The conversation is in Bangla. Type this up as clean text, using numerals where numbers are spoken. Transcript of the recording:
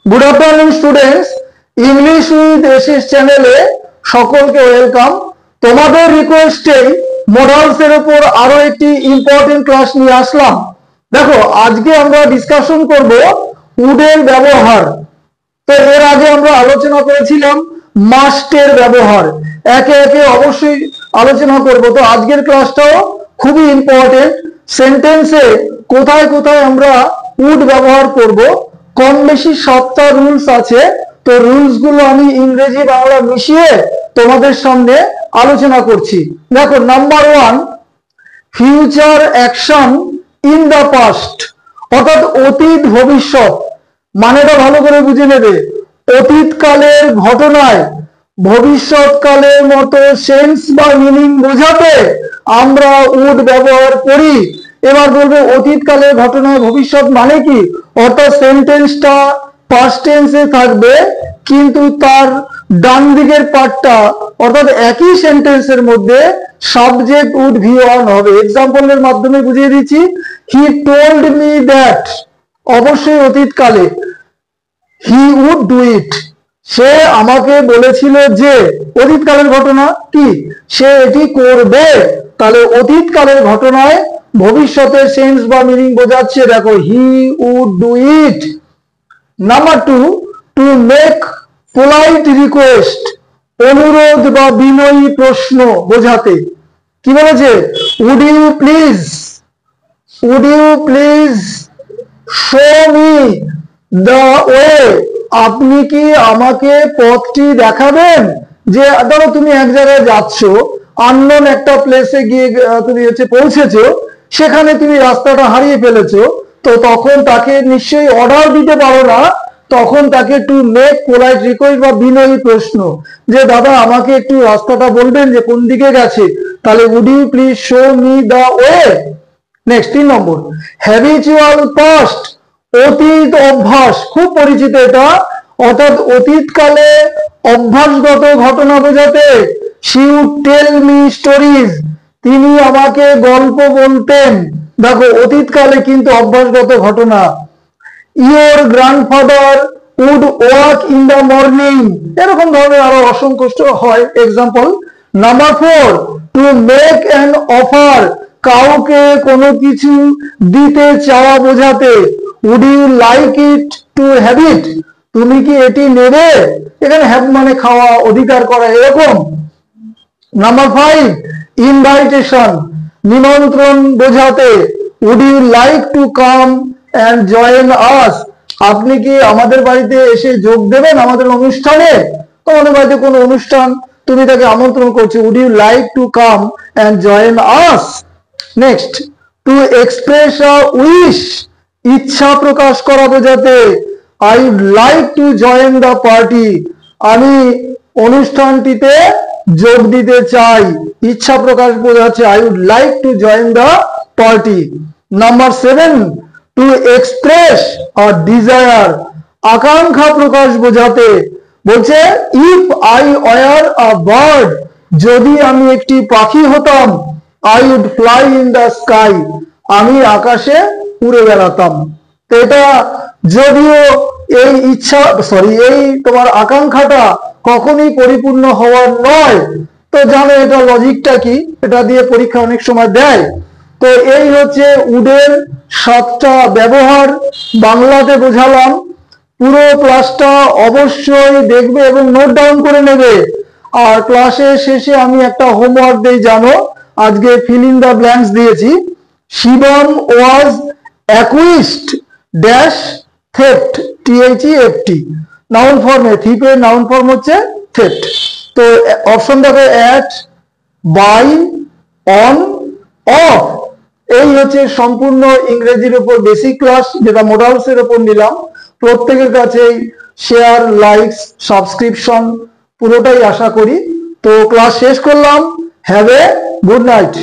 Good afternoon students, English with SS চ্যানেলে সকলকে ওয়েলকাম। তোমাদের রিকোয়েস্টেই মডেলস এর উপর আরো একটি ইম্পর্টেন্ট ক্লাস নিয়ে আসলাম। দেখো, আজকে আমরা ডিসকাশন করব উডের ব্যবহার। তো এর আগে আমরা আলোচনা করেছিলাম মাস্টের ব্যবহার, একে একে অবশ্যই আলোচনা করব। তো আজকের ক্লাসটাও খুবই ইম্পর্টেন্ট। সেন্টেন্সে কোথায় কোথায় আমরা উড ব্যবহার করব, কম বেশি 7টা রুলস আছে। তো রুলস গুলো আমি ইংরেজি বাংলা মিশিয়ে তোমাদের সামনে আলোচনা করছি। দেখো, number 1, future action in the past, অর্থাৎ অতীত ভবিষ্যৎ। মানেটা ভালো করে বুঝে নেবে। অতীতকালের ঘটনায় ভবিষ্যৎকালের মতো সেন্স বা মিনিং বোঝাতে আমরা উড ব্যবহার করি। এবার বলবো অতীতকালের ঘটনায় ভবিষ্যৎ মানে কি, অর্থাৎ সেন্টেন্সটা পাস্ট টেন্সে থাকবে কিন্তু তার ডান দিকের পার্টটা অর্থাৎ একই সেন্টেন্সের মধ্যে সাবজেক্ট উড ভি অন হবে। এক্সাম্পলের মাধ্যমে বুঝিয়ে দিচ্ছি। হি টোল্ড মি দ্যাট, অবশ্যই অতীতকালে। হি উড ডু ইট, সে আমাকে বলেছিল যে, অতীতকালের ঘটনা কি, সে এটি করবে। তাহলে অতীতকালের ঘটনায় ভবিষ্যতের সেন্স বা মিনিং বোঝাচ্ছে। দেখো, he would do it. Number 2, to make polite request, অনুরোধ বা বিনয়ী প্রশ্ন বোঝাতে। কি বলেছে? Would you please show me the way, আপনি কি আমাকে পথটি দেখাবেন। যে ধরো তুমি এক জায়গায় যাচ্ছ, আননোন একটা প্লেসে গিয়ে তুমি পৌঁছেছো, সেখানে তুমি রাস্তাটা হারিয়ে ফেলেছো। তো তখন তাকে নিশ্চয়ই অর্ডার দিতে পারো না, তখন তাকে টু মেক পোলাইট রিকোয়েস্ট বা বিনয়ী প্রশ্ন, যে দাদা আমাকে একটু রাস্তাটা বলবেন যে কোন দিকে গেছে। তাহলে would you please show me the way. Next 3 number, habitual past, অতীত অভ্যাস। খুব পরিচিত এটা, অর্থাৎ অতীতকালে অভ্যাসগত ঘটনা বোঝাতে। She would tell me stories, তিনি আমাকে গল্প বলতেন। দেখো, অতীতকালে কিন্তু অভ্যাসগত ঘটনা। Your grandfather would walk in the morning, এরকম ধরনের আরো অসংখ্য হয় example. Number 4, to make an offer, কাউকে কোনো কিছু দিতে চাওয়া বোঝাতে। Would you like it to have it, তুমি কি এটি নেবে। এখানে হ্যাভ মানে খাওয়া, অধিকার করা, এরকম। নাম্বার 5, ইনভাইটেশন, নিমন্ত্রণ বোঝাতে। Would you like to come and join us, আপনি কি আমাদের বাড়িতে এসে যোগ দেবেন আমাদের অনুষ্ঠানে। তোমাদের বাড়িতে কোনো অনুষ্ঠান, তুমি তাকে আমন্ত্রণ করছো। Would you like to come and join us. Next, to express a wish, ইচ্ছা প্রকাশ করা বোঝাতে। I would like to join the party, আমি অনুষ্ঠানটিতে যোগ দিতে চাই। ইচ্ছা প্রকাশ বোঝাচ্ছে I would like to join the party. Number 7, to express a desire, আকাঙ্ক্ষা প্রকাশ বোঝাতে। বলছে if I were a bird, যদি আমি একটি পাখি হতাম। I would fly in the sky, আমি আকাশে উড়ে বেড়াতাম। তো এটা যদিও এই এই তোমার আকাঙ্ক্ষাটা কখনোই পরিপূর্ণ হওয়ার নয়। তো জানো এটা লজিকটা কি, এটা দিয়ে পরীক্ষা অনেক সময় দেয়। তো এই হচ্ছে উডের 7টা ব্যবহার, বাংলাতে বোঝালাম। পুরো ক্লাসটা অবশ্যই দেখবে এবং নোট ডাউন করে নেবে। আর ক্লাসের শেষে আমি একটা হোমওয়ার্ক দেই, জানো আজকে ফিল ইন দ্য ব্ল্যাঙ্কস দিয়েছি। Shivam was accused dash theft, THEFT, noun ফর্মে। থিপের নাউন ফর্ম হচ্ছে থেফট। তো অপশন দেখো, অ্যাট, বাই, অন, অফ। এই হচ্ছে সম্পূর্ণ ইংরেজির উপর বেসিক ক্লাস, যেটা মডেলস এর উপর নিলাম। প্রত্যেকের কাছেই শেয়ার, লাইকস, সাবস্ক্রিপশন পুরোটাই আশা করি। তো ক্লাস শেষ করলাম। Have a good night.